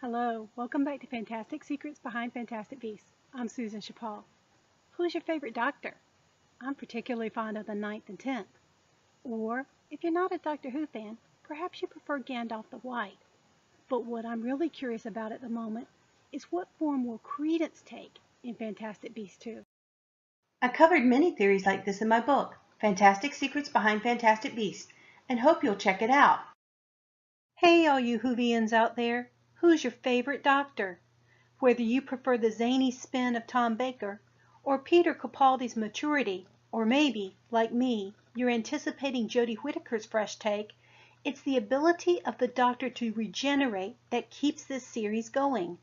Hello, welcome back to Fantastic Secrets Behind Fantastic Beasts. I'm Susan Chapal. Who's your favorite Doctor? I'm particularly fond of the 9th and 10th. Or, if you're not a Doctor Who fan, perhaps you prefer Gandalf the White. But what I'm really curious about at the moment is what form will Credence take in Fantastic Beasts 2? I covered many theories like this in my book, Fantastic Secrets Behind Fantastic Beasts, and hope you'll check it out. Hey all you Whovians out there, who's your favorite Doctor? Whether you prefer the zany spin of Tom Baker, or Peter Capaldi's maturity, or maybe, like me, you're anticipating Jodie Whittaker's fresh take, it's the ability of the Doctor to regenerate that keeps this series going.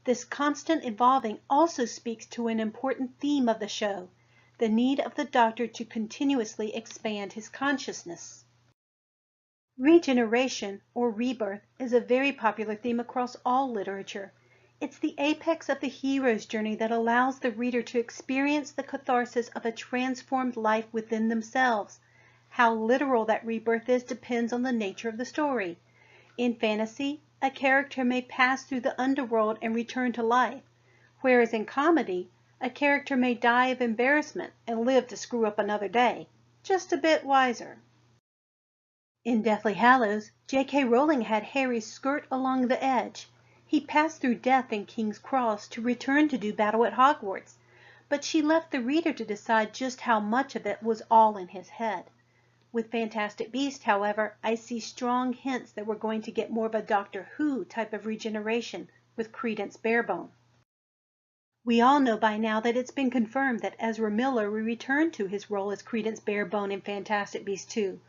This constant evolving also speaks to an important theme of the show, the need of the Doctor to continuously expand his consciousness. Regeneration, or rebirth, is a very popular theme across all literature. It's the apex of the hero's journey that allows the reader to experience the catharsis of a transformed life within themselves. How literal that rebirth is depends on the nature of the story. In fantasy, a character may pass through the underworld and return to life, whereas in comedy, a character may die of embarrassment and live to screw up another day, just a bit wiser. In Deathly Hallows, J.K. Rowling had Harry skirt along the edge. He passed through death in King's Cross to return to do battle at Hogwarts, but she left the reader to decide just how much of it was all in his head. With Fantastic Beasts, however, I see strong hints that we're going to get more of a Doctor Who type of regeneration with Credence Barebone. We all know by now that it's been confirmed that Ezra Miller will return to his role as Credence Barebone in Fantastic Beasts 2.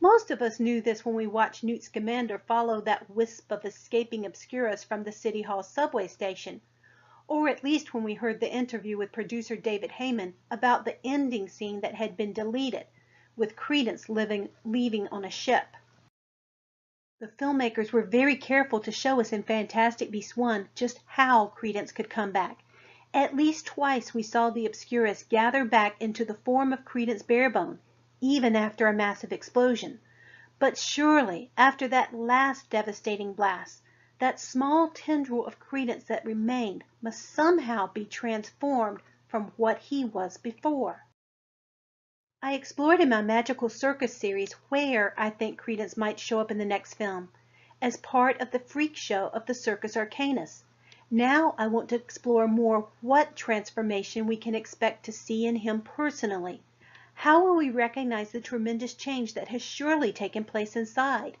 Most of us knew this when we watched Newt Scamander follow that wisp of escaping Obscurus from the City Hall subway station, or at least when we heard the interview with producer David Heyman about the ending scene that had been deleted, with Credence leaving on a ship. The filmmakers were very careful to show us in Fantastic Beasts 1 just how Credence could come back. At least twice we saw the Obscurus gather back into the form of Credence Barebone, even after a massive explosion. But surely, after that last devastating blast, that small tendril of Credence that remained must somehow be transformed from what he was before. I explored in my Magical Circus series where I think Credence might show up in the next film, as part of the freak show of the Circus Arcanus. Now I want to explore more what transformation we can expect to see in him personally. How will we recognize the tremendous change that has surely taken place inside?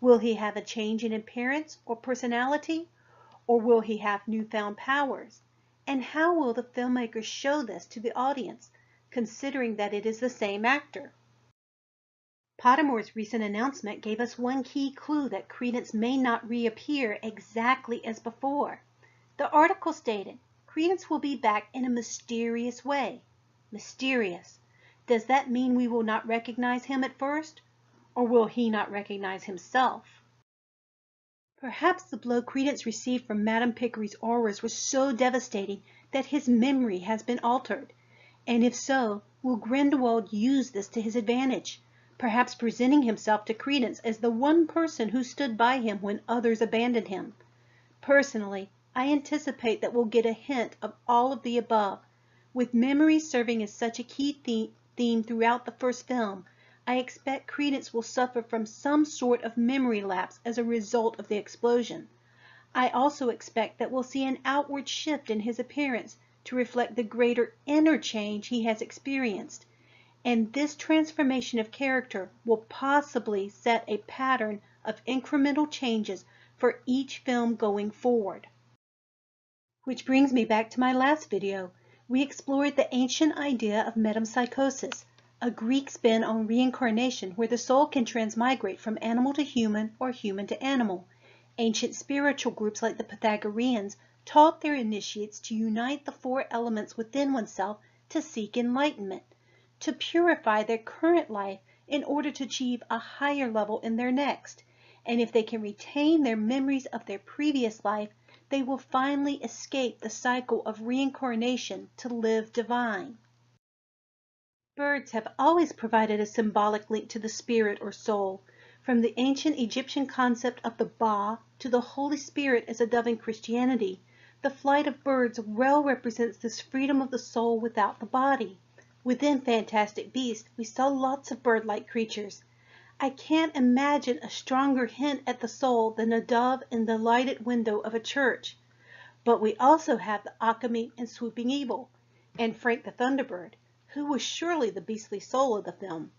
Will he have a change in appearance or personality? Or will he have newfound powers? And how will the filmmakers show this to the audience, considering that it is the same actor? Pottermore's recent announcement gave us one key clue that Credence may not reappear exactly as before. The article stated, Credence will be back in a mysterious way. Mysterious. Does that mean we will not recognize him at first? Or will he not recognize himself? Perhaps the blow Credence received from Madame Picquary's auras was so devastating that his memory has been altered. And if so, will Grindelwald use this to his advantage, perhaps presenting himself to Credence as the one person who stood by him when others abandoned him? Personally, I anticipate that we'll get a hint of all of the above. With memory serving as such a key theme throughout the first film, I expect Credence will suffer from some sort of memory lapse as a result of the explosion. I also expect that we'll see an outward shift in his appearance to reflect the greater inner change he has experienced, and this transformation of character will possibly set a pattern of incremental changes for each film going forward. Which brings me back to my last video. We explored the ancient idea of metempsychosis, a Greek spin on reincarnation where the soul can transmigrate from animal to human or human to animal. Ancient spiritual groups like the Pythagoreans taught their initiates to unite the four elements within oneself to seek enlightenment, to purify their current life in order to achieve a higher level in their next. And if they can retain their memories of their previous life, they will finally escape the cycle of reincarnation to live divine. Birds have always provided a symbolic link to the spirit or soul. From the ancient Egyptian concept of the Ba, to the Holy Spirit as a dove in Christianity, the flight of birds well represents this freedom of the soul without the body. Within Fantastic Beasts, we saw lots of bird-like creatures. I can't imagine a stronger hint at the soul than a dove in the lighted window of a church. But we also have the Occamy and Swooping Eagle, and Frank the Thunderbird, who was surely the beastly soul of the film.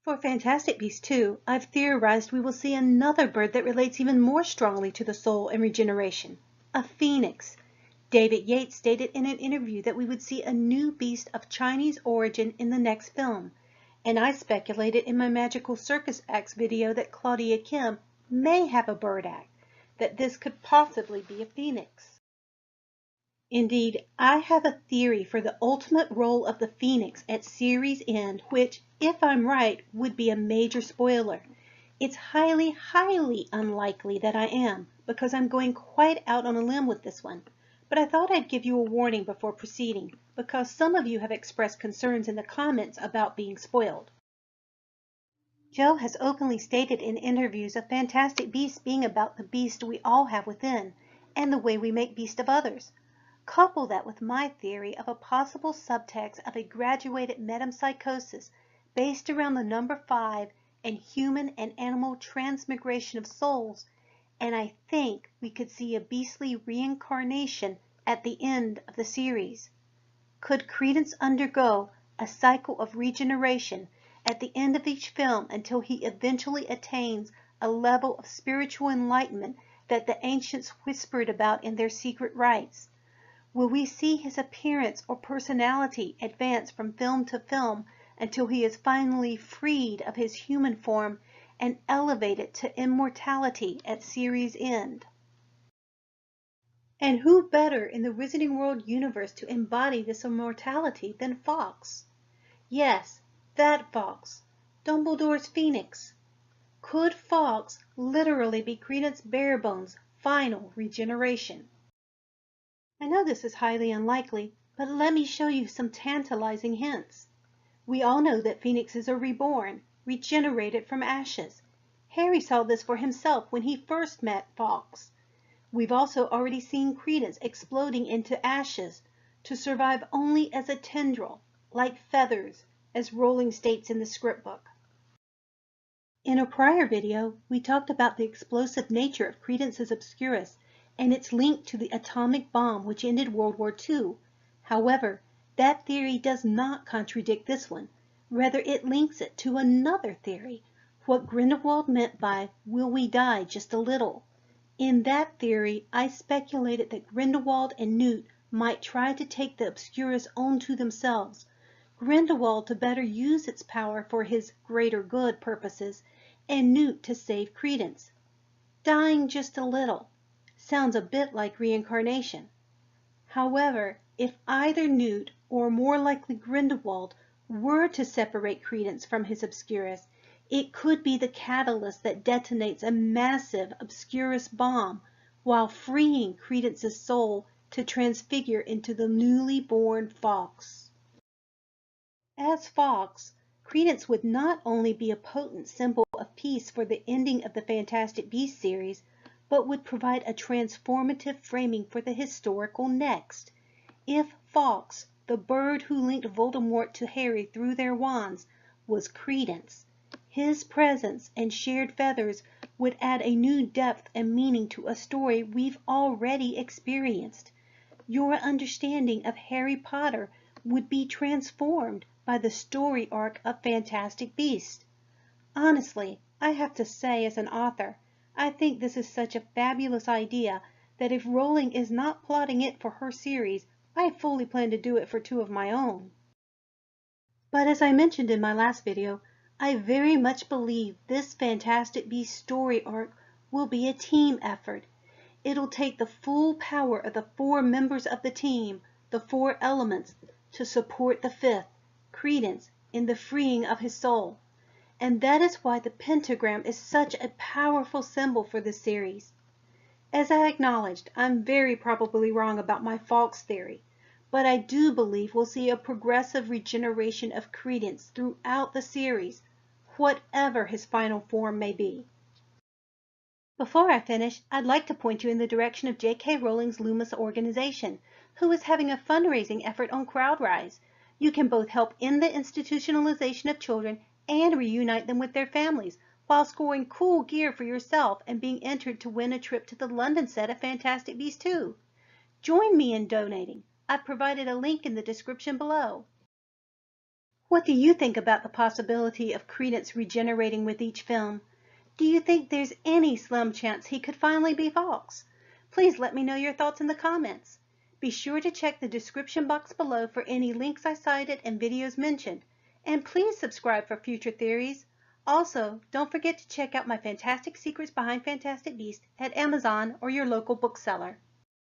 For Fantastic Beasts 2, I've theorized we will see another bird that relates even more strongly to the soul and regeneration, a phoenix. David Yates stated in an interview that we would see a new beast of Chinese origin in the next film, and I speculated in my Magical Circus Acts video that Claudia Kim may have a bird act, that this could possibly be a phoenix. Indeed, I have a theory for the ultimate role of the phoenix at series end, which, if I'm right, would be a major spoiler. It's highly, highly unlikely that I am, because I'm going quite out on a limb with this one. But I thought I'd give you a warning before proceeding, because some of you have expressed concerns in the comments about being spoiled. Joe has openly stated in interviews of Fantastic Beasts being about the beast we all have within, and the way we make beasts of others. Couple that with my theory of a possible subtext of a graduated metempsychosis based around the number 5 and human and animal transmigration of souls, and I think we could see a beastly reincarnation at the end of the series. Could Credence undergo a cycle of regeneration at the end of each film until he eventually attains a level of spiritual enlightenment that the ancients whispered about in their secret rites? Will we see his appearance or personality advance from film to film until he is finally freed of his human form and elevated to immortality at series end? And who better in the Wizarding World universe to embody this immortality than Fawkes? Yes, that Fawkes, Dumbledore's phoenix. Could Fawkes literally be Credence Barebone's final regeneration? I know this is highly unlikely, but let me show you some tantalizing hints. We all know that phoenixes are reborn, regenerated from ashes. Harry saw this for himself when he first met Fawkes. We've also already seen Credence exploding into ashes to survive only as a tendril, like feathers, as Rowling states in the script book. In a prior video, we talked about the explosive nature of Credence's Obscurus and its link to the atomic bomb which ended World War II. However, that theory does not contradict this one. Rather, it links it to another theory, what Grindelwald meant by "will we die just a little?" In that theory, I speculated that Grindelwald and Newt might try to take the Obscurus onto themselves, Grindelwald to better use its power for his greater good purposes, and Newt to save Credence. Dying just a little sounds a bit like reincarnation. However, if either Newt or more likely Grindelwald were to separate Credence from his Obscurus, it could be the catalyst that detonates a massive Obscurus bomb while freeing Credence's soul to transfigure into the newly born Fawkes. As Fawkes, Credence would not only be a potent symbol of peace for the ending of the Fantastic Beasts series, but would provide a transformative framing for the historical next. If Fawkes, the bird who linked Voldemort to Harry through their wands, was Credence, his presence and shared feathers would add a new depth and meaning to a story we've already experienced. Your understanding of Harry Potter would be transformed by the story arc of Fantastic Beasts. Honestly, I have to say as an author, I think this is such a fabulous idea that if Rowling is not plotting it for her series, I fully plan to do it for 2 of my own. But as I mentioned in my last video, I very much believe this Fantastic Beasts story arc will be a team effort. It'll take the full power of the 4 members of the team, the 4 elements, to support the 5th, Credence, in the freeing of his soul. And that is why the pentagram is such a powerful symbol for this series. As I acknowledged, I'm very probably wrong about my Fawkes theory, but I do believe we'll see a progressive regeneration of Credence throughout the series, whatever his final form may be. Before I finish, I'd like to point you in the direction of J.K. Rowling's Loomis organization, who is having a fundraising effort on CrowdRise. You can both help end the institutionalization of children and reunite them with their families, while scoring cool gear for yourself and being entered to win a trip to the London set of Fantastic Beasts 2. Join me in donating. I've provided a link in the description below. What do you think about the possibility of Credence regenerating with each film? Do you think there's any slim chance he could finally be Fawkes? Please let me know your thoughts in the comments. Be sure to check the description box below for any links I cited and videos mentioned. And please subscribe for future theories. Also, don't forget to check out my Fantastic Secrets Behind Fantastic Beasts at Amazon or your local bookseller.